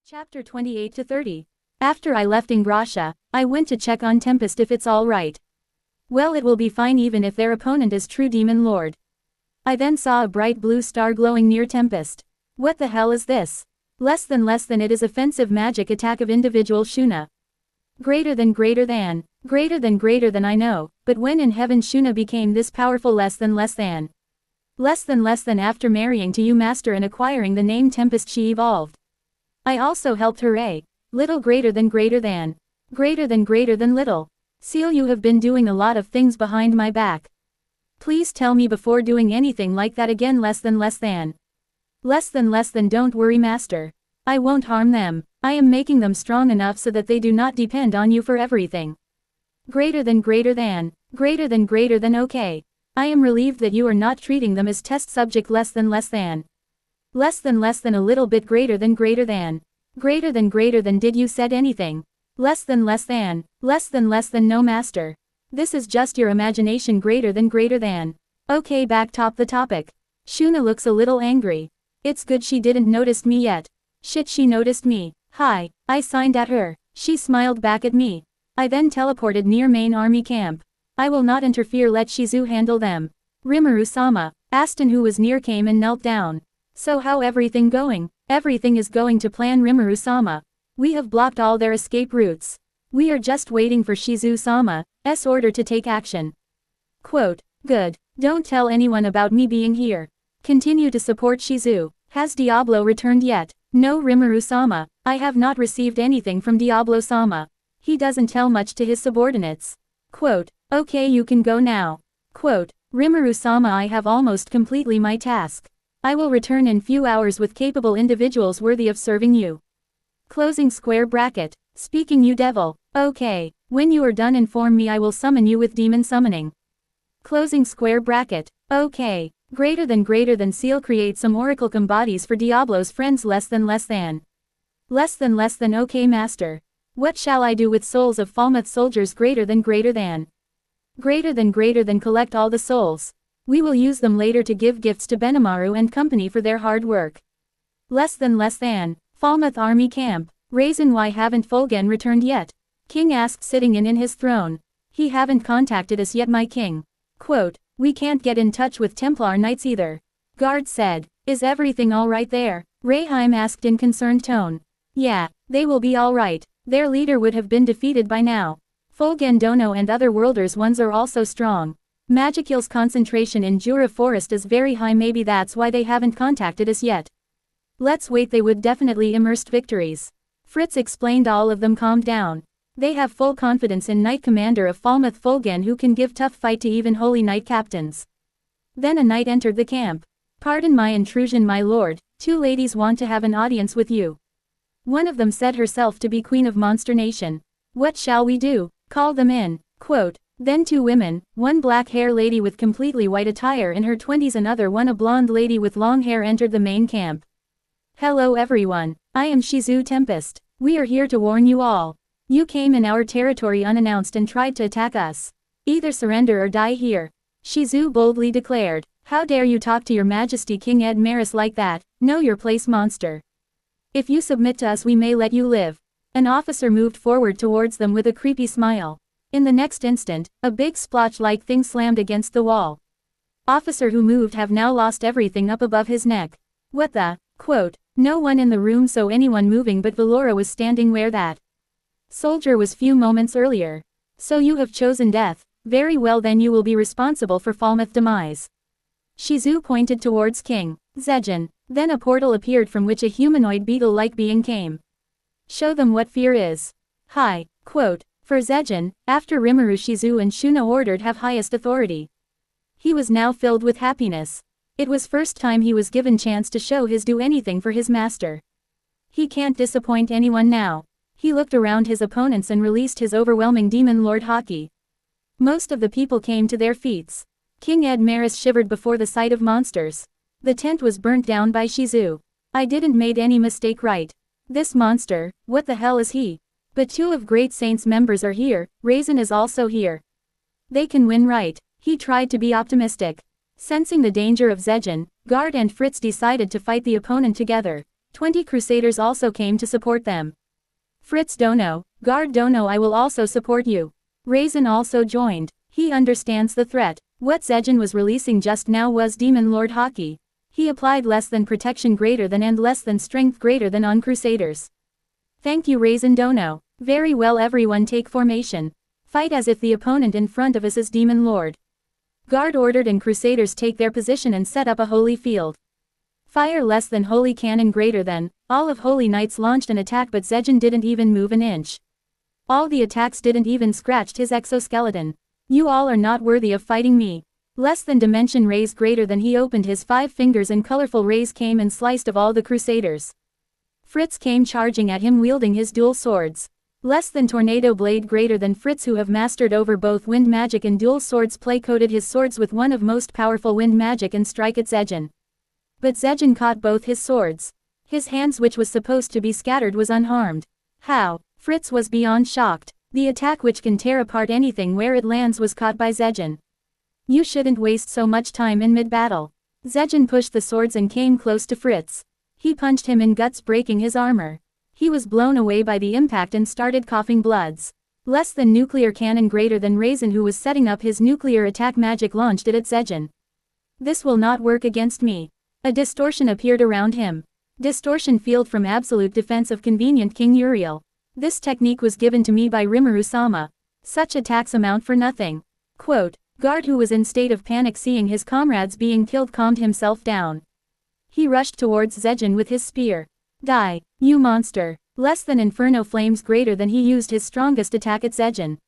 Chapter 28 to 30. After I left Ingrasha, I went to check on Tempest if it's all right. Well, it will be fine even if their opponent is true demon lord. I then saw a bright blue star glowing near Tempest. What the hell is this? Less than it is offensive magic attack of individual Shuna. Greater than I know, but when in heaven Shuna became this powerful less than after marrying to you master and acquiring the name Tempest she evolved. I also helped her little greater than little. Seal, you have been doing a lot of things behind my back. Please tell me before doing anything like that again. Less than don't worry master. I won't harm them. I am making them strong enough so that they do not depend on you for everything. Greater than okay. I am relieved that you are not treating them as test subject. Less than a little bit greater than did you said anything? Less than no master. This is just your imagination. Greater than. Okay, back top the topic. Shuna looks a little angry. It's good she didn't notice me yet. Shit, she noticed me. Hi, I signed at her. She smiled back at me. I then teleported near main army camp. I will not interfere, let Shizu handle them. Rimuru-sama. Aston, who was near, came and knelt down. So how everything going? Everything is going to plan, Rimuru-sama. We have blocked all their escape routes. We are just waiting for Shizu-sama's order to take action. Quote, good. Don't tell anyone about me being here. Continue to support Shizu. Has Diablo returned yet? No, Rimuru-sama. I have not received anything from Diablo-sama. He doesn't tell much to his subordinates. Quote, okay, you can go now. Quote, Rimuru-sama, I have almost completely my task. I will return in few hours with capable individuals worthy of serving you. Closing square bracket. Speaking, you devil. Okay. When you are done, inform me, I will summon you with demon summoning. Closing square bracket. Okay. Greater than Seal, create some oracle bodies for Diablo's friends. Less than okay master. What shall I do with souls of Falmouth soldiers? Greater than collect all the souls. We will use them later to give gifts to Benimaru and company for their hard work. Less than Falmouth army camp. Reason why haven't Fulgen returned yet? King asked, sitting in his throne. He haven't contacted us yet, my king. Quote, we can't get in touch with Templar Knights either. Guard said, is everything alright there? Rayheim asked in concerned tone. Yeah, they will be alright. Their leader would have been defeated by now. Fulgen Dono and other Worlders ones are also strong. Magicil's concentration in Jura Forest is very high, maybe that's why they haven't contacted us yet. Let's wait, they would definitely immersed victories. Fritz explained. All of them calmed down. They have full confidence in Knight Commander of Falmouth Fulgen, who can give tough fight to even Holy Knight captains. Then a knight entered the camp. Pardon my intrusion, my lord, 2 ladies want to have an audience with you. One of them said herself to be Queen of Monster Nation. What shall we do? Call them in. Quote, then 2 women, one black-hair lady with completely white attire in her 20s, another one a blonde lady with long hair, entered the main camp. Hello everyone, I am Shizu Tempest. We are here to warn you all. You came in our territory unannounced and tried to attack us. Either surrender or die here. Shizu boldly declared. How dare you talk to your majesty King Ed Maris like that? Know your place, monster. If you submit to us, we may let you live. An officer moved forward towards them with a creepy smile. In the next instant, a big splotch-like thing slammed against the wall. Officer who moved have now lost everything up above his neck. What the? Quote, no one in the room saw anyone moving, but Valora was standing where that soldier was few moments earlier. So you have chosen death. Very well, then you will be responsible for Falmouth demise. Shizu pointed towards King Zejin. Then a portal appeared from which a humanoid beetle-like being came. Show them what fear is. Hi. Quote, for Zejin, after Rimuru, Shizu and Shuna ordered have highest authority. He was now filled with happiness. It was first time he was given chance to show his do anything for his master. He can't disappoint anyone now. He looked around his opponents and released his overwhelming demon lord Haki. Most of the people came to their feet. King Ed Maris shivered before the sight of monsters. The tent was burnt down by Shizu. I didn't made any mistake, right? This monster, what the hell is he? But 2 of Great Saint's members are here, Raisin is also here. They can win, right? He tried to be optimistic. Sensing the danger of Zejin, Guard and Fritz decided to fight the opponent together. 20 crusaders also came to support them. Fritz Dono, guard Dono, I will also support you. Raisin also joined. He understands the threat. What Zejin was releasing just now was Demon Lord Haki. He applied less than protection greater than and less than strength greater than on crusaders. Thank you Raisin Dono. Very well everyone take formation. Fight as if the opponent in front of us is Demon Lord. Guard ordered and crusaders take their position and set up a holy field. Fire less than holy cannon greater than. All of holy knights launched an attack but Zejin didn't even move an inch. All the attacks didn't even scratch his exoskeleton. You all are not worthy of fighting me. Less than dimension rays greater than he opened his 5 fingers and colorful rays came and sliced of all the crusaders. Fritz came charging at him wielding his dual swords. Less than tornado blade greater than Fritz who have mastered over both wind magic and dual swords play-coated his swords with one of most powerful wind magic and strike at Zejin. But Zejin caught both his swords. His hands which was supposed to be scattered was unharmed. How? Fritz was beyond shocked. The attack which can tear apart anything where it lands was caught by Zejin. You shouldn't waste so much time in mid-battle. Zejin pushed the swords and came close to Fritz. He punched him in guts breaking his armor. He was blown away by the impact and started coughing bloods. Less than nuclear cannon greater than Raisin who was setting up his nuclear attack magic launched it at Zejin. This will not work against me. A distortion appeared around him. Distortion field from absolute defense of convenient King Uriel. This technique was given to me by Rimuru-sama. Such attacks amount for nothing. Quote, guard who was in state of panic seeing his comrades being killed calmed himself down. He rushed towards Zejin with his spear. Die, you monster. Less than inferno flames greater than he used his strongest attack at Zejin.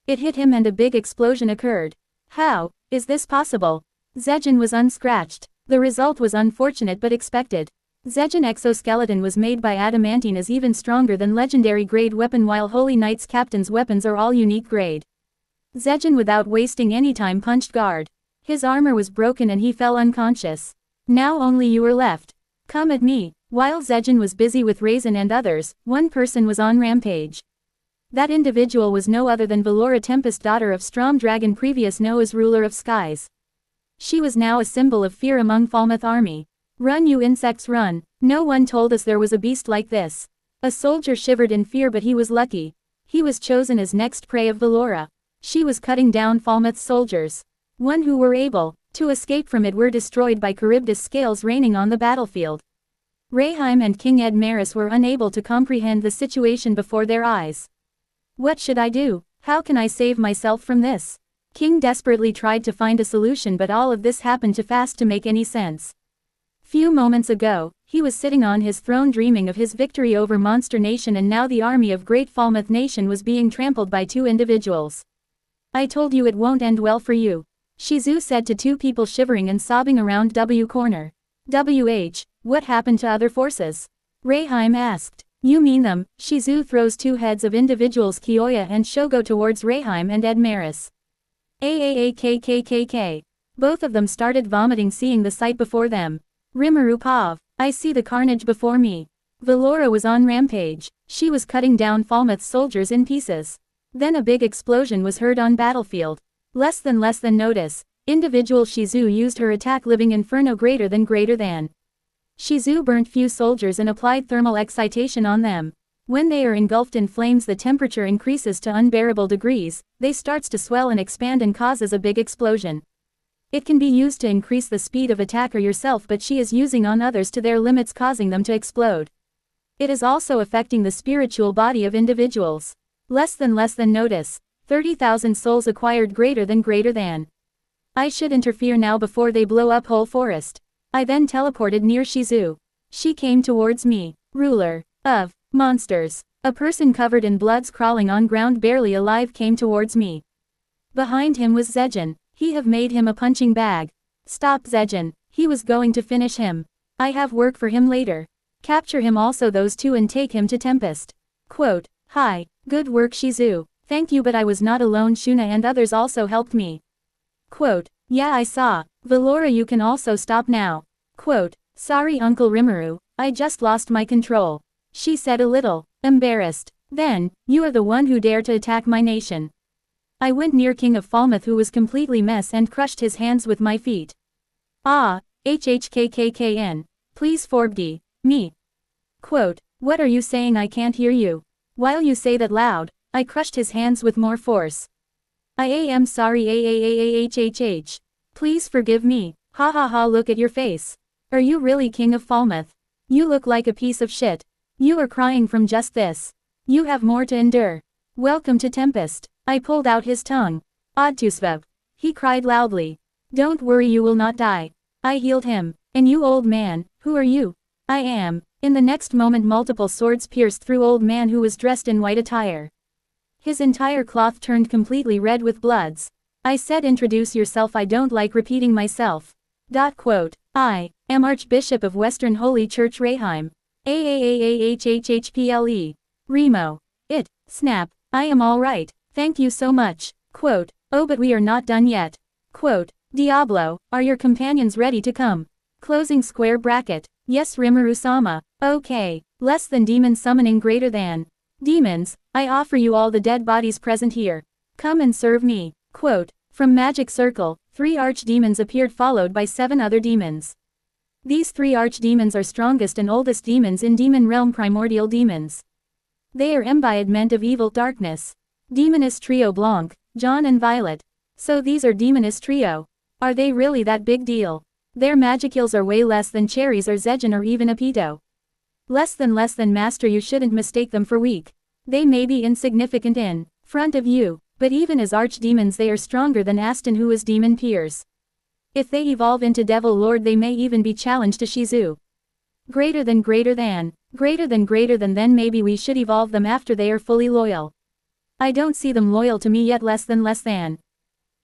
It hit him and a big explosion occurred. How is this possible? Zejin was unscratched. The result was unfortunate but expected. Zejin exoskeleton was made by adamantine is even stronger than legendary grade weapon while Holy Knight's captain's weapons are all unique grade. Zejin without wasting any time punched guard. His armor was broken and he fell unconscious. Now only you are left. Come at me. While Zejin was busy with Raisin and others, one person was on rampage. That individual was no other than Valora Tempest daughter of Strom Dragon previous known as ruler of skies. She was now a symbol of fear among Falmouth army. Run you insects run, no one told us there was a beast like this. A soldier shivered in fear but he was lucky. He was chosen as next prey of Valora. She was cutting down Falmouth's soldiers. One who were able to escape from it were destroyed by Charybdis scales raining on the battlefield. Rayheim and King Edmaris were unable to comprehend the situation before their eyes. What should I do? How can I save myself from this? King desperately tried to find a solution but all of this happened too fast to make any sense. Few moments ago, he was sitting on his throne dreaming of his victory over Monster Nation and now the army of Great Falmouth Nation was being trampled by 2 individuals. I told you it won't end well for you. Shizu said to 2 people shivering and sobbing around W corner. What happened to other forces? Rayheim asked. You mean them? Shizu throws 2 heads of individuals Kyoya and Shogo towards Rayheim and Edmaris. AAAKKKK. Both of them started vomiting seeing the sight before them. Rimuru Pav. I see the carnage before me. Valora was on rampage. She was cutting down Falmouth's soldiers in pieces. Then a big explosion was heard on battlefield. Less than notice. Individual Shizu used her attack living inferno greater than. Shizu burnt few soldiers and applied thermal excitation on them. When they are engulfed in flames the temperature increases to unbearable degrees, they starts to swell and expand and causes a big explosion. It can be used to increase the speed of attack or yourself but she is using on others to their limits causing them to explode. It is also affecting the spiritual body of individuals. Less than notice. 30,000 souls acquired greater than. I should interfere now before they blow up whole forest. I then teleported near Shizu. She came towards me. Ruler of monsters. A person covered in bloods crawling on ground barely alive came towards me. Behind him was Zejin. He have made him a punching bag. Stop Zejin. He was going to finish him. I have work for him later. Capture him also those 2 and take him to Tempest. Quote, hi, good work Shizu. Thank you but I was not alone Shuna and others also helped me. Quote, yeah I saw. Valora you can also stop now. Quote, sorry Uncle Rimuru, I just lost my control. She said a little embarrassed. Then, you are the one who dare to attack my nation. I went near King of Falmouth who was completely mess and crushed his hands with my feet. Ah, hhkkn. Please forbid me. Quote, "What are you saying? I can't hear you. While you say that loud." I crushed his hands with more force. "I am sorry, ahhhh. Please forgive me. Ha ha ha, look at your face. Are you really King of Falmouth? You look like a piece of shit. You are crying from just this. You have more to endure. Welcome to Tempest." I pulled out his tongue. "Odtusvev," he cried loudly. "Don't worry, you will not die." I healed him. "And you, old man, who are you?" "I am." In the next moment multiple swords pierced through old man who was dressed in white attire. His entire cloth turned completely red with bloods. I said, "Introduce yourself, I don't like repeating myself." "I am Archbishop of Western Holy Church Reheim. AAAAHHHPLE. Remo. It. Snap. I am all right. Thank you so much." "Oh, but we are not done yet." "Diablo, are your companions ready to come?" Closing square bracket. "Yes, Rimuru-sama." "Okay. Less than demon summoning, greater than demons. I offer you all the dead bodies present here. Come and serve me." From magic circle, 3 archdemons appeared, followed by 7 other demons. These 3 archdemons are strongest and oldest demons in demon realm, primordial demons. They are embodiment of evil darkness. Demoness trio Blanc, John and Violet. So these are demoness trio. Are they really that big deal? Their magicals are way less than Cherries or Zejin or even Apito. Less than master, you shouldn't mistake them for weak. They may be insignificant in front of you, but even as archdemons they are stronger than Aston, who is demon peers. If they evolve into Devil Lord, they may even be challenged to Shizu. Greater than, then maybe we should evolve them after they are fully loyal. I don't see them loyal to me yet. Less than.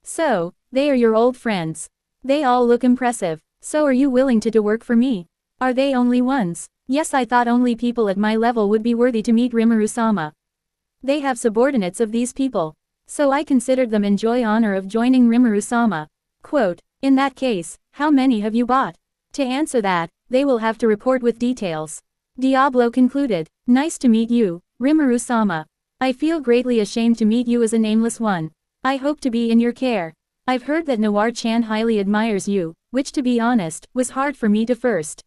So, they are your old friends. They all look impressive. So are you willing to do work for me? Are they only ones? Yes, I thought only people at my level would be worthy to meet Rimuru-sama. They have subordinates of these people. So I considered them enjoy honor of joining Rimuru-sama. In that case, how many have you bought? To answer that, they will have to report with details. Diablo concluded. Nice to meet you, Rimuru-sama. I feel greatly ashamed to meet you as a nameless one. I hope to be in your care. I've heard that Noir-chan highly admires you, which to be honest, was hard for me to first.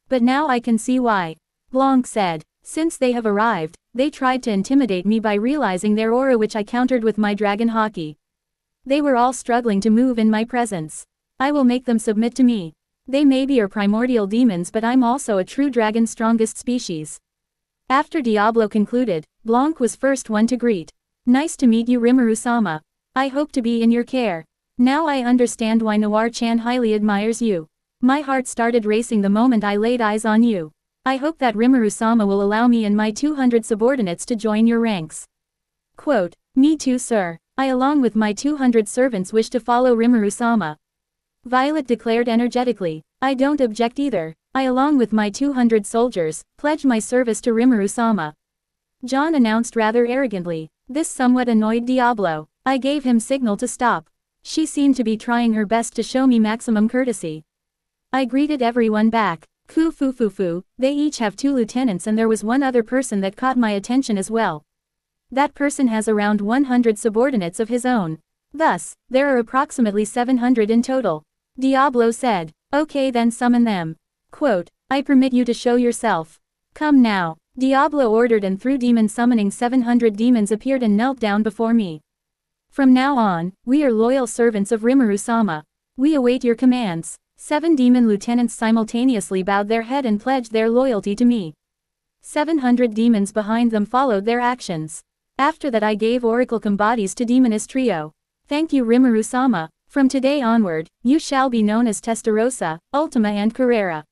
But now I can see why. Blanc said. Since they have arrived, they tried to intimidate me by realizing their aura, which I countered with my dragon haki. They were all struggling to move in my presence. I will make them submit to me. They maybe are primordial demons, but I'm also a true dragon, strongest species. After Diablo concluded, Blanc was first one to greet. Nice to meet you, Rimuru-sama. I hope to be in your care. Now I understand why Noir-chan highly admires you. My heart started racing the moment I laid eyes on you. I hope that Rimuru-sama will allow me and my 200 subordinates to join your ranks. Me too, sir. I along with my 200 servants wish to follow Rimuru-sama. Violet declared energetically. I don't object either. I along with my 200 soldiers, pledge my service to Rimuru-sama. John announced rather arrogantly. This somewhat annoyed Diablo. I gave him signal to stop. She seemed to be trying her best to show me maximum courtesy. I greeted everyone back. Fu. They each have 2 lieutenants, and there was one other person that caught my attention as well. That person has around 100 subordinates of his own. Thus, there are approximately 700 in total. Diablo said. Okay, then summon them. I permit you to show yourself. Come now. Diablo ordered, and through demon summoning 700 demons appeared and knelt down before me. From now on, we are loyal servants of Rimuru-sama. We await your commands. 7 demon lieutenants simultaneously bowed their head and pledged their loyalty to me. 700 demons behind them followed their actions. After that I gave oracle bodies to Demoness Trio. Thank you, Rimuru-sama. From today onward, you shall be known as Testarossa, Ultima and Carrera.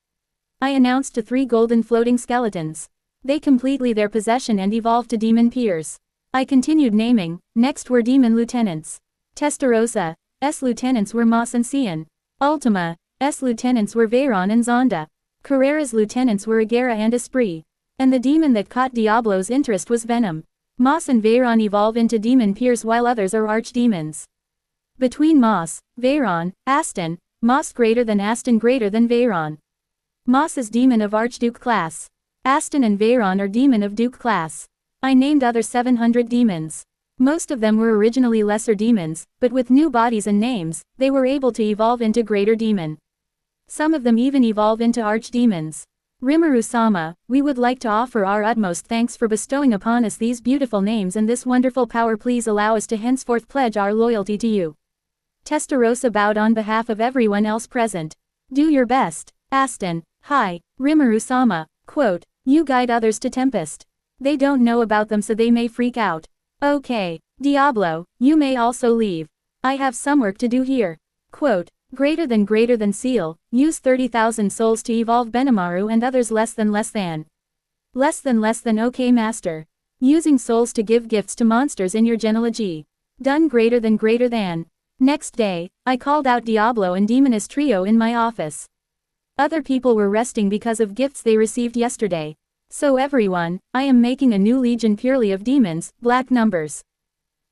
I announced to 3 golden floating skeletons. They completely their possession and evolved to demon peers. I continued naming. Next were demon lieutenants. Testarossa, S lieutenants were Moss and Cian. Ultima, S lieutenants were Veyron and Zonda. Carrera's lieutenants were Agera and Esprit. And the demon that caught Diablo's interest was Venom. Moss and Veyron evolve into demon peers while others are archdemons. Between Moss, Veyron, Aston, Moss greater than Veyron. Moss is demon of Archduke class. Aston and Veyron are demon of Duke class. I named other 700 demons. Most of them were originally lesser demons, but with new bodies and names, they were able to evolve into greater demon. Some of them even evolve into archdemons. Rimuru-sama, we would like to offer our utmost thanks for bestowing upon us these beautiful names and this wonderful power. Please allow us to henceforth pledge our loyalty to you. Testarossa bowed on behalf of everyone else present. Do your best. Aston, hi, Rimuru-sama, quote, you guide others to Tempest. They don't know about them so they may freak out. Okay, Diablo, you may also leave. I have some work to do here. Quote, greater than seal, use 30,000 souls to evolve Benimaru and others less than. Okay master. Using souls to give gifts to monsters in your genealogy. Done greater than. Next day, I called out Diablo and Demoness Trio in my office. Other people were resting because of gifts they received yesterday. So everyone, I am making a new legion purely of demons, black numbers.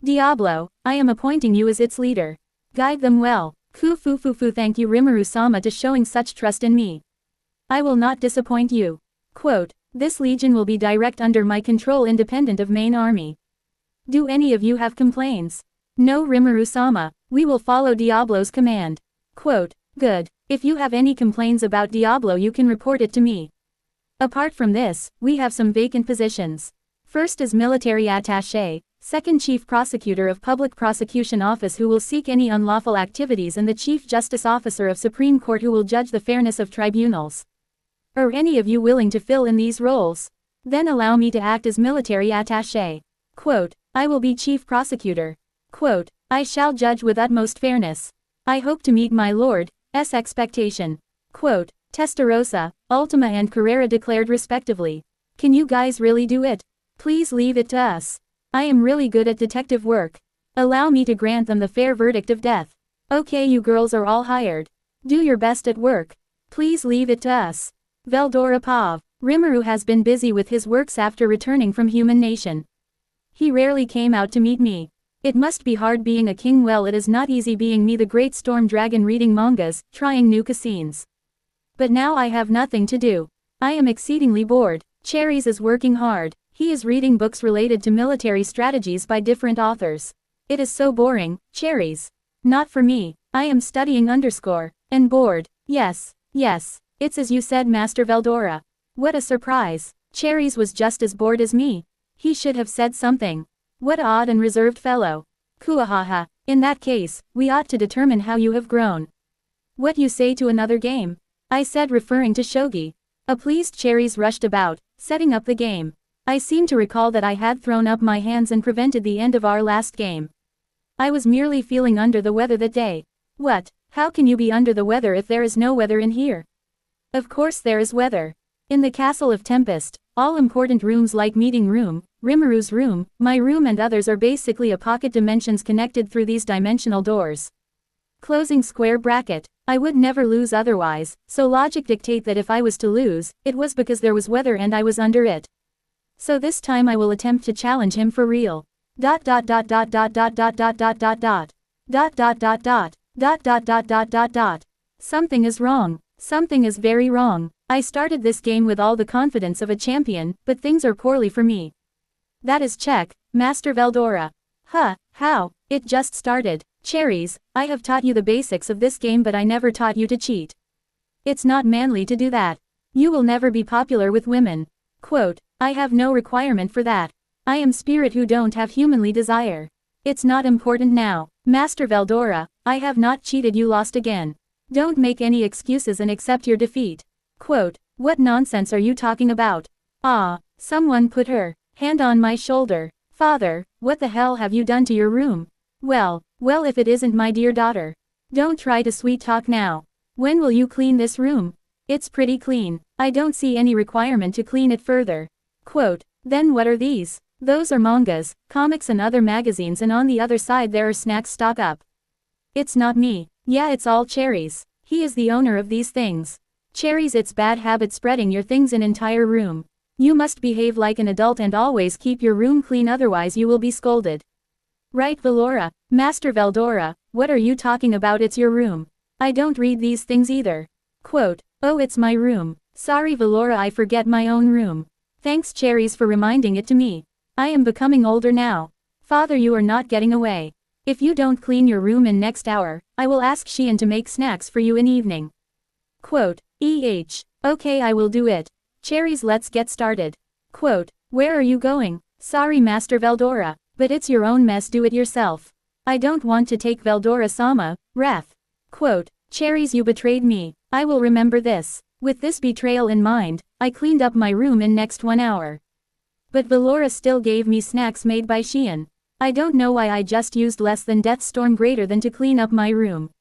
Diablo, I am appointing you as its leader. Guide them well. Thank you Rimuru-sama to showing such trust in me. I will not disappoint you. Quote, this legion will be direct under my control independent of main army. Do any of you have complaints? No Rimuru-sama, we will follow Diablo's command. Quote, good, if you have any complaints about Diablo you can report it to me. Apart from this, we have some vacant positions. First is military attaché, second chief prosecutor of public prosecution office who will seek any unlawful activities and the chief justice officer of Supreme Court who will judge the fairness of tribunals. Are any of you willing to fill in these roles? Then allow me to act as military attaché. Quote, I will be chief prosecutor. Quote, I shall judge with utmost fairness. I hope to meet my lord's expectation. Quote, Testarossa, Ultima and Carrera declared respectively. Can you guys really do it? Please leave it to us. I am really good at detective work. Allow me to grant them the fair verdict of death. Okay, you girls are all hired. Do your best at work. Please leave it to us. Veldora Pav. Rimuru has been busy with his works after returning from Human Nation. He rarely came out to meet me. It must be hard being a king. Well, it is not easy being me, the great storm dragon, reading mangas, trying new cuisines. But now I have nothing to do. I am exceedingly bored. Cherries is working hard. He is reading books related to military strategies by different authors. It is so boring, Cherries. Not for me. I am studying and bored. Yes, it's as you said, Master Veldora. What a surprise. Cherries was just as bored as me. He should have said something. What an odd and reserved fellow. Kuahaha. In that case, we ought to determine how you have grown. What you say to another game? I said, referring to shogi. A pleased Cherries rushed about, setting up the game. I seem to recall that I had thrown up my hands and prevented the end of our last game. I was merely feeling under the weather that day. What? How can you be under the weather if there is no weather in here? Of course there is weather. In the Castle of Tempest, all important rooms like meeting room, Rimuru's room, my room and others are basically a pocket dimensions connected through these dimensional doors. Closing square bracket. I would never lose otherwise, so logic dictate that if I was to lose, it was because there was weather and I was under it. So this time I will attempt to challenge him for real. Something is wrong. Something is very wrong. I started this game with all the confidence of a champion, but things are poorly for me. That is check, Master Veldora. How? It just started. Cherries, I have taught you the basics of this game, but I never taught you to cheat. It's not manly to do that. You will never be popular with women. Quote, I have no requirement for that. I am spirit who don't have humanly desire. It's not important now. Master Veldora, I have not cheated, you lost again. Don't make any excuses and accept your defeat. Quote, what nonsense are you talking about? Someone put her hand on my shoulder. Father, what the hell have you done to your room? Well, if it isn't my dear daughter. Don't try to sweet talk now. When will you clean this room? It's pretty clean. I don't see any requirement to clean it further. Quote, then what are these? Those are mangas, comics and other magazines, and on the other side there are snacks. Stock up. It's not me. Yeah, it's all Cherries. He is the owner of these things. Cherries, it's bad habit spreading your things in entire room. You must behave like an adult and always keep your room clean, otherwise you will be scolded. Right, Velora? Master Veldora, what are you talking about? It's your room. I don't read these things either. Quote, oh, it's my room. Sorry Velora, I forget my own room. Thanks Cherries for reminding it to me. I am becoming older now. Father, you are not getting away. If you don't clean your room in next hour, I will ask Xian to make snacks for you in evening. Quote, okay, I will do it. Cherries, let's get started. Quote, where are you going? Sorry Master Veldora, but it's your own mess, do it yourself. I don't want to take Veldora-sama, wrath. Quote, Cherries, you betrayed me, I will remember this. With this betrayal in mind, I cleaned up my room in next 1 hour. But Velora still gave me snacks made by Shion. I don't know why I just used less than Death Storm greater than to clean up my room.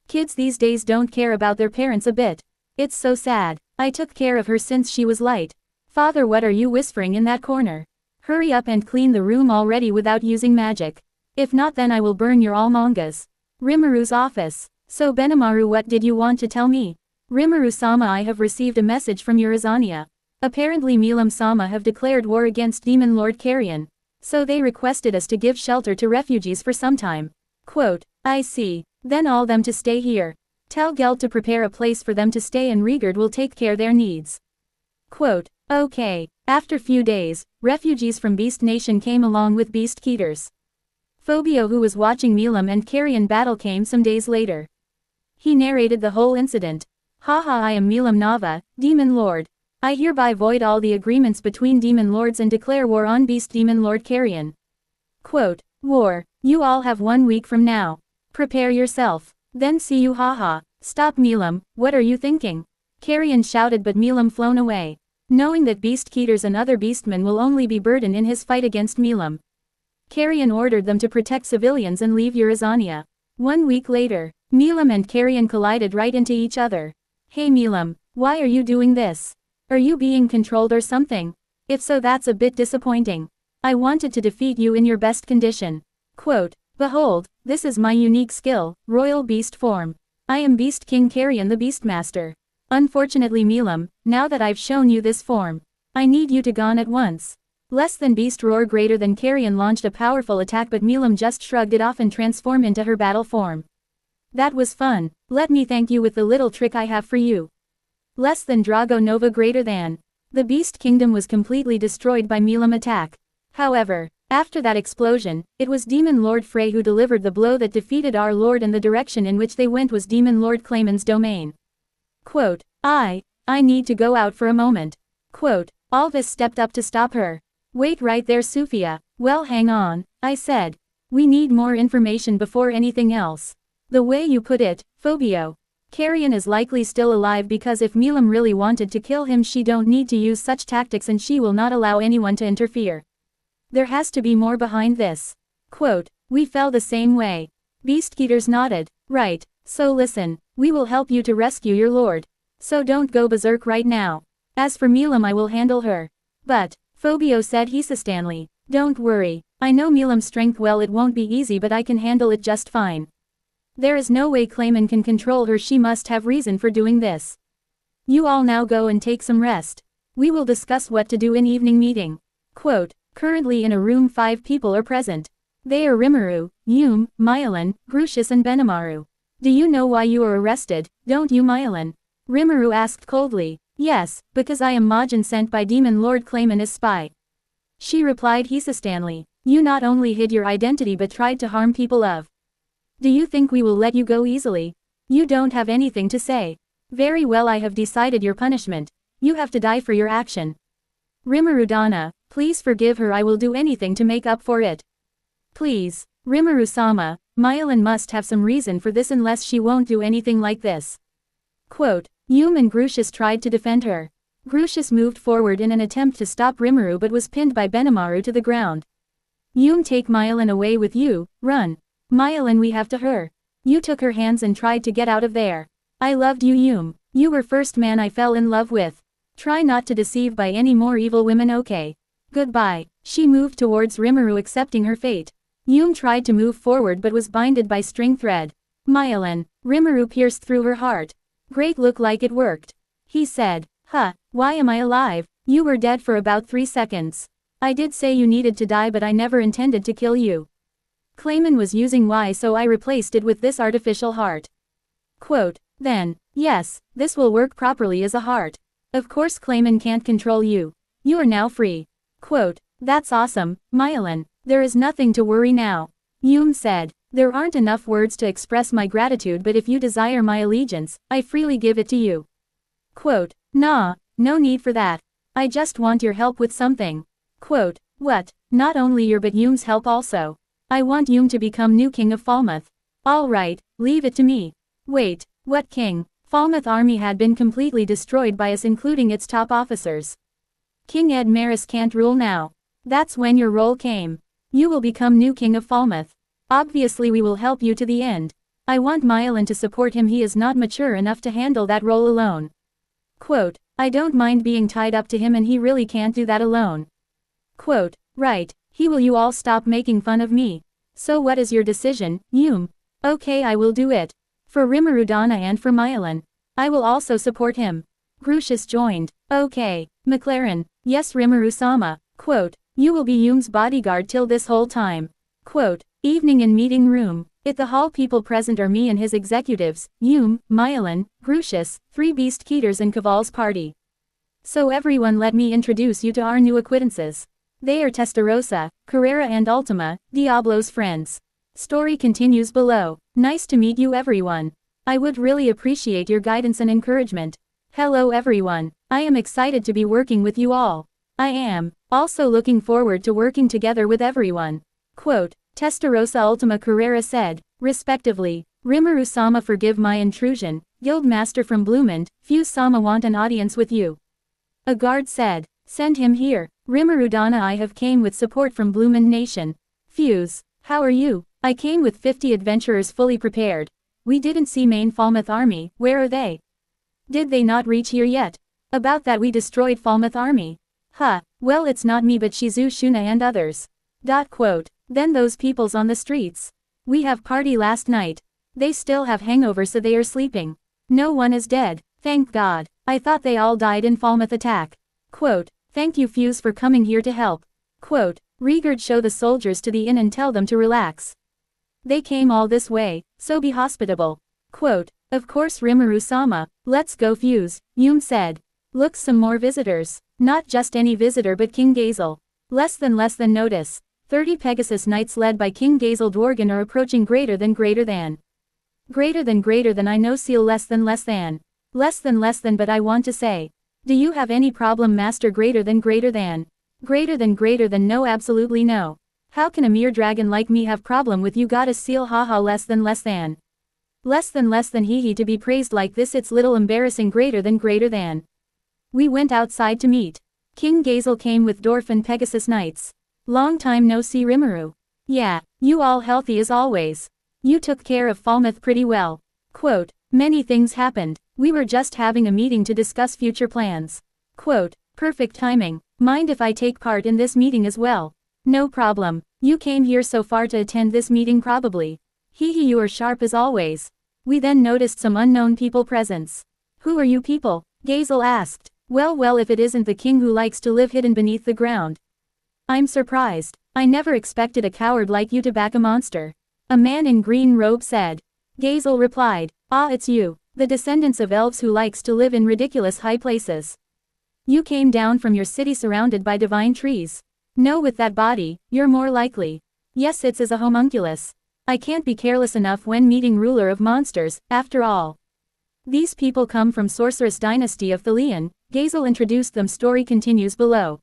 Kids these days don't care about their parents a bit. It's so sad. I took care of her since she was light. Father, what are you whispering in that corner? Hurry up and clean the room already without using magic. If not, then I will burn your all mangas. Rimuru office. So Benimaru, what did you want to tell me? Rimuru-sama, I have received a message from Urizania. Apparently Milam-sama have declared war against Demon Lord Carrion. So they requested us to give shelter to refugees for some time. Quote, I see. Then all them to stay here. Tell Geld to prepare a place for them to stay and Rigard will take care their needs. Quote, okay. After few days, refugees from Beast Nation came along with Beast Keeters. Phobio, who was watching Milam and Carrion battle, came some days later. He narrated the whole incident. Haha, I am Milam Nava, Demon Lord. I hereby void all the agreements between Demon Lords and declare war on Beast Demon Lord Carrion. Quote, war. You all have 1 week from now. Prepare yourself. Then see you, haha. Stop Milam, what are you thinking? Carrion shouted, but Milam flown away. Knowing that Beast Keeters and other beastmen will only be burden in his fight against Milam. Carrion ordered them to protect civilians and leave Urizania. 1 week later, Milam and Carrion collided right into each other. Hey Milam, why are you doing this? Are you being controlled or something? If so, that's a bit disappointing. I wanted to defeat you in your best condition. Quote, behold, this is my unique skill, Royal Beast Form. I am Beast King Carrion the Beastmaster. Unfortunately Milam, now that I've shown you this form, I need you to gone at once. Less than Beast Roar greater than Carrion launched a powerful attack, but Milam just shrugged it off and transformed into her battle form. That was fun. Let me thank you with the little trick I have for you. Less than Drago Nova greater than. The Beast Kingdom was completely destroyed by Milam attack. However, after that explosion, it was Demon Lord Frey who delivered the blow that defeated our Lord, and the direction in which they went was Demon Lord Clayman's domain. Quote, I need to go out for a moment. Quote, Alvis stepped up to stop her. Wait right there, Sufia. Well, hang on, I said. We need more information before anything else. The way you put it, Phobio. Carrion is likely still alive, because if Milam really wanted to kill him, she don't need to use such tactics and she will not allow anyone to interfere. There has to be more behind this. Quote, we felt the same way. Beastkeeters nodded. Right, so listen, we will help you to rescue your lord. So don't go berserk right now. As for Milam, I will handle her. But, Phobio said hesitancy, don't worry, I know Milam's strength well, it won't be easy, but I can handle it just fine. There is no way Clayman can control her, she must have reason for doing this. You all now go and take some rest. We will discuss what to do in evening meeting. Quote, currently in a room 5 people are present. They are Rimuru, Yume, Myelin, Grucius and Benimaru. Do you know why you are arrested, don't you Myelin? Rimuru asked coldly. Yes, because I am Majin sent by Demon Lord Clayman as spy. She replied hesitantly. You not only hid your identity but tried to harm people of. Do you think we will let you go easily? You don't have anything to say. Very well, I have decided your punishment. You have to die for your action. Rimuru-dana, please forgive her, I will do anything to make up for it. Please, Rimuru-sama, Myelin must have some reason for this, unless she won't do anything like this. Quote, Yume and Grucius tried to defend her. Grucius moved forward in an attempt to stop Rimuru but was pinned by Benimaru to the ground. Yume, take Myelin away with you, run. Myelin, we have to her. You took her hands and tried to get out of there. I loved you Yume. You were first man I fell in love with. Try not to deceive by any more evil women, okay? Goodbye. She moved towards Rimuru, accepting her fate. Yume tried to move forward but was binded by string thread. Myelin. Rimuru pierced through her heart. Great, look like it worked. He said, huh, why am I alive? You were dead for about 3 seconds. I did say you needed to die, but I never intended to kill you. Clayman was using Y, so I replaced it with this artificial heart. Quote, then, yes, this will work properly as a heart. Of course Clayman can't control you. You are now free. Quote, that's awesome, Myelin. There is nothing to worry now. Yume said, there aren't enough words to express my gratitude, but if you desire my allegiance, I freely give it to you. Quote, nah, No need for that. I just want your help with something. Quote, what? Not only your but Yum's help also. I want Yum to become new king of Falmouth. All right, leave it to me. Wait, what king? Falmouth army had been completely destroyed by us, including its top officers. King Ed Maris can't rule now. That's when your role came. You will become new king of Falmouth. Obviously we will help you to the end. I want Mylan to support him, he is not mature enough to handle that role alone. Quote, I don't mind being tied up to him and he really can't do that alone. Quote, right, will you all stop making fun of me? So what is your decision, Yum? Okay, I will do it. For Rimurudana and for Mylan. I will also support him. Grucius joined. Okay. McLaren, yes Rimuru-sama. Quote, you will be Yum's bodyguard till this whole time. Quote, evening in meeting room. At the hall people present are me and his executives, Yum, Mylan, Grucius, 3 Beast Keeters and Caval's party. So everyone, let me introduce you to our new acquaintances. They are Testarossa, Carrera and Ultima, Diablo's friends. Story continues below. Nice to meet you everyone. I would really appreciate your guidance and encouragement. Hello everyone. I am excited to be working with you all. I am also looking forward to working together with everyone. Quote, Testarossa Ultima Carrera said, respectively. Rimuru-sama, forgive my intrusion. Guildmaster from Bloomond, Fuse-sama want an audience with you. A guard said, send him here. Rimurudana, I have came with support from Bloomond Nation. Fuse, how are you? I came with 50 adventurers fully prepared. We didn't see main Falmouth army, where are they? Did they not reach here yet? About that we destroyed Falmouth army. Huh, well it's not me but Shizu, Shuna and others. Quote, then those peoples on the streets. We have party last night. They still have hangover so they are sleeping. No one is dead, thank God. I thought they all died in Falmouth attack. Quote, thank you Fuse for coming here to help. Quote, Regard, show the soldiers to the inn and tell them to relax. They came all this way, so be hospitable. Quote, of course Rimuru-sama, let's go Fuse, Yum said. Look, some more visitors. Not just any visitor but King Gazel. Less than notice. 30 Pegasus Knights led by King Gazel Dworgen are approaching greater than I know seal less than but I want to say. Do you have any problem master greater than no absolutely no. How can a mere dragon like me have problem with you goddess seal haha less than hee hee to be praised like this it's little embarrassing greater than. We went outside to meet. King Gazel came with Dwarf and Pegasus Knights. Long time no see Rimuru. Yeah, you all healthy as always. You took care of Falmouth pretty well. Quote, many things happened. We were just having a meeting to discuss future plans. Quote, perfect timing. Mind if I take part in this meeting as well? No problem. You came here so far to attend this meeting probably. Hee hee, you are sharp as always. We then noticed some unknown people presence. Who are you people? Gazel asked. Well if it isn't the king who likes to live hidden beneath the ground. I'm surprised. I never expected a coward like you to back a monster. A man in green robe said. Gazel replied, it's you, the descendants of elves who likes to live in ridiculous high places. You came down from your city surrounded by divine trees. No, with that body, you're more likely. Yes, it's as a homunculus. I can't be careless enough when meeting ruler of monsters, after all. These people come from sorceress dynasty of Thalian. Gazel introduced them. Story continues below.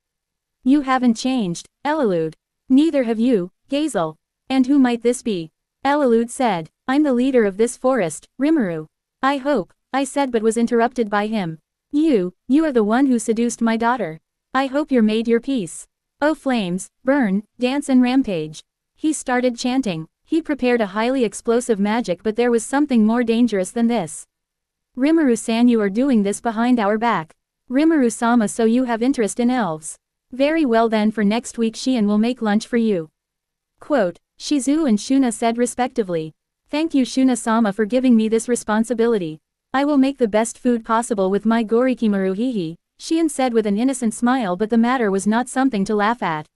You haven't changed, Elalude. Neither have you, Gazel. And who might this be? Elalude said, I'm the leader of this forest, Rimuru. I hope, I said but was interrupted by him. You are the one who seduced my daughter. I hope you're made your peace. Oh flames, burn, dance and rampage. He started chanting. He prepared a highly explosive magic but there was something more dangerous than this. Rimuru-san, you are doing this behind our back. Rimuru-sama, so you have interest in elves. Very well then, for next week Shion will make lunch for you. Quote, Shizu and Shuna said respectively. Thank you Shuna-sama for giving me this responsibility. I will make the best food possible with my Gorikimaru hihi, Shion said with an innocent smile, but the matter was not something to laugh at.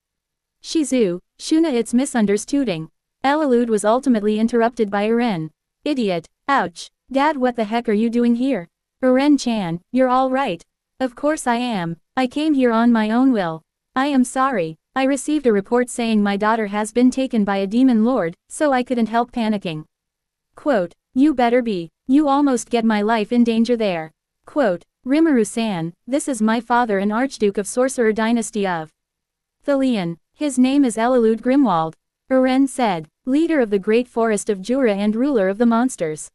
Shizu, Shuna, it's misunderstanding. Elalude was ultimately interrupted by Eren. Idiot, ouch. Dad, what the heck are you doing here? Eren-chan, you're all right. Of course I am. I came here on my own will. I am sorry. I received a report saying my daughter has been taken by a demon lord, so I couldn't help panicking. Quote, you better be. You almost get my life in danger there. Quote, Rimuru-san, this is my father, an Archduke of Sorcerer dynasty of Thalian. His name is Elalud Grimwald. Eren said, leader of the great forest of Jura and ruler of the monsters.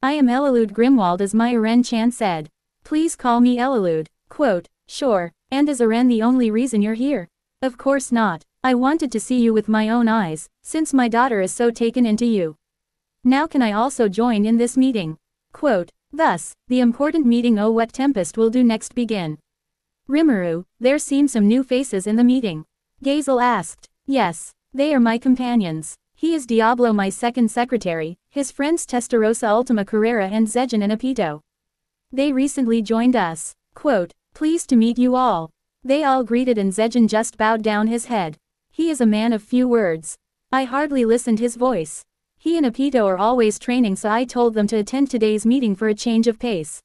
I am Elalud Grimwald, as my Eren-chan said. Please call me Elalud. Quote, sure, and is Eren the only reason you're here? Of course not. I wanted to see you with my own eyes, since my daughter is so taken into you. Now can I also join in this meeting? Quote, thus, the important meeting Oh What Tempest will do next begin. Rimuru, there seem some new faces in the meeting. Gazel asked. Yes, they are my companions. He is Diablo, my second secretary, his friends Testarossa Ultima Carrera and Zejin and Apito. They recently joined us. Quote, pleased to meet you all. They all greeted and Zejin just bowed down his head. He is a man of few words. I hardly listened his voice. He and Apito are always training, so I told them to attend today's meeting for a change of pace.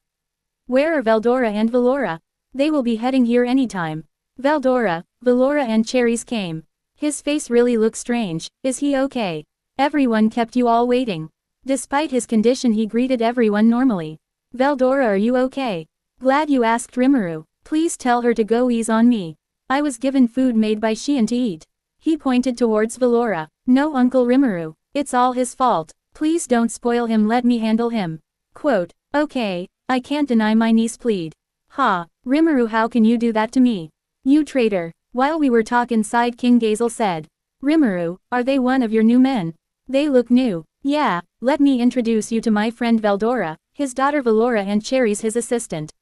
Where are Veldora and Valora? They will be heading here anytime. Veldora, Valora and Cherries came. His face really looks strange. Is he okay? Everyone kept you all waiting. Despite his condition, he greeted everyone normally. Veldora, are you okay? Glad you asked, Rimuru. Please tell her to go ease on me. I was given food made by Shion to eat. He pointed towards Valora. No, Uncle Rimuru. It's all his fault. Please don't spoil him, let me handle him. Quote, okay, I can't deny my niece plead. Ha, Rimuru, how can you do that to me? You traitor. While we were talking inside, King Gazel said. Rimuru, are they one of your new men? They look new. Yeah, let me introduce you to my friend Veldora, his daughter Valora and Cherries his assistant.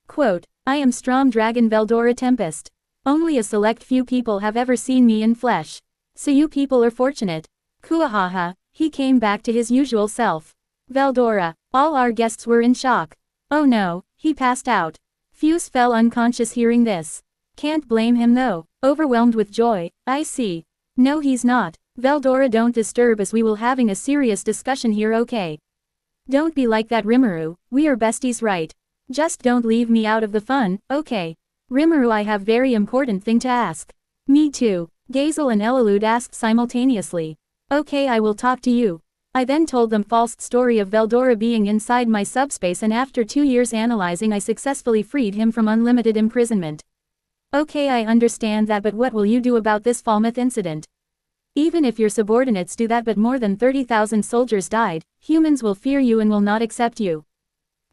Quote, I am Strom Dragon Veldora Tempest. Only a select few people have ever seen me in flesh. So you people are fortunate. Kuahaha, he came back to his usual self. Veldora, all our guests were in shock. Oh no, he passed out. Fuse fell unconscious hearing this. Can't blame him though, overwhelmed with joy. I see. No, he's not. Veldora, don't disturb us, we will having a serious discussion here, okay? Don't be like that, Rimuru, we are besties, right? Just don't leave me out of the fun, okay? Rimuru, I have very important thing to ask. Me too, Gazel and Elalud asked simultaneously. Okay, I will talk to you. I then told them false story of Veldora being inside my subspace, and after 2 years analyzing I successfully freed him from unlimited imprisonment. Okay, I understand that, but what will you do about this Falmouth incident? Even if your subordinates do that, but more than 30,000 soldiers died, humans will fear you and will not accept you.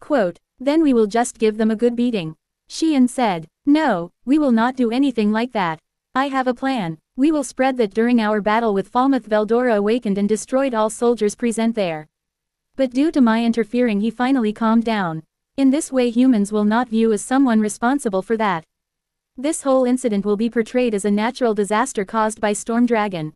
Quote, then we will just give them a good beating. Shion said. No, we will not do anything like that. I have a plan. We will spread that during our battle with Falmouth, Veldora awakened and destroyed all soldiers present there. But due to my interfering, he finally calmed down. In this way humans will not view as someone responsible for that. This whole incident will be portrayed as a natural disaster caused by Storm Dragon.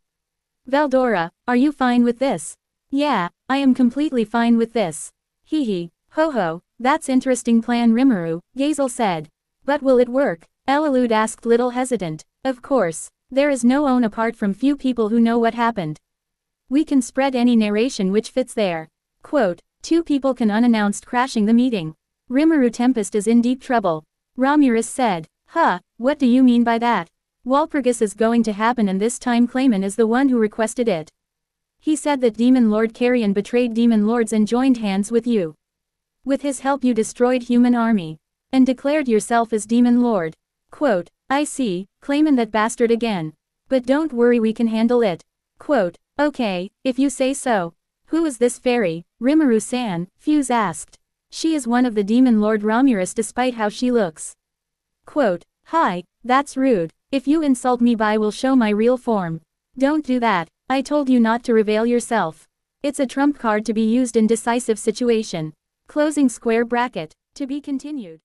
Veldora, are you fine with this? Yeah, I am completely fine with this. Hee. Ho ho, that's interesting plan, Rimuru, Gazel said. But will it work? Elalud asked, little hesitant. Of course. There is no one apart from few people who know what happened. We can spread any narration which fits there. Quote, 2 people can unannounced crashing the meeting. Rimuru, Tempest is in deep trouble. Romulus said. Huh, what do you mean by that? Walpurgis is going to happen, and this time Clayman is the one who requested it. He said that Demon Lord Carrion betrayed Demon Lords and joined hands with you. With his help you destroyed human army. And declared yourself as Demon Lord. Quote, I see, Clayman, that bastard again. But don't worry, we can handle it. Quote, okay, if you say so. Who is this fairy, Rimuru-san? Fuse asked. She is one of the Demon Lord Romulus, despite how she looks. Quote, hi, that's rude. If you insult me, I will show my real form. Don't do that. I told you not to reveal yourself. It's a trump card to be used in decisive situation. Closing square bracket. To be continued.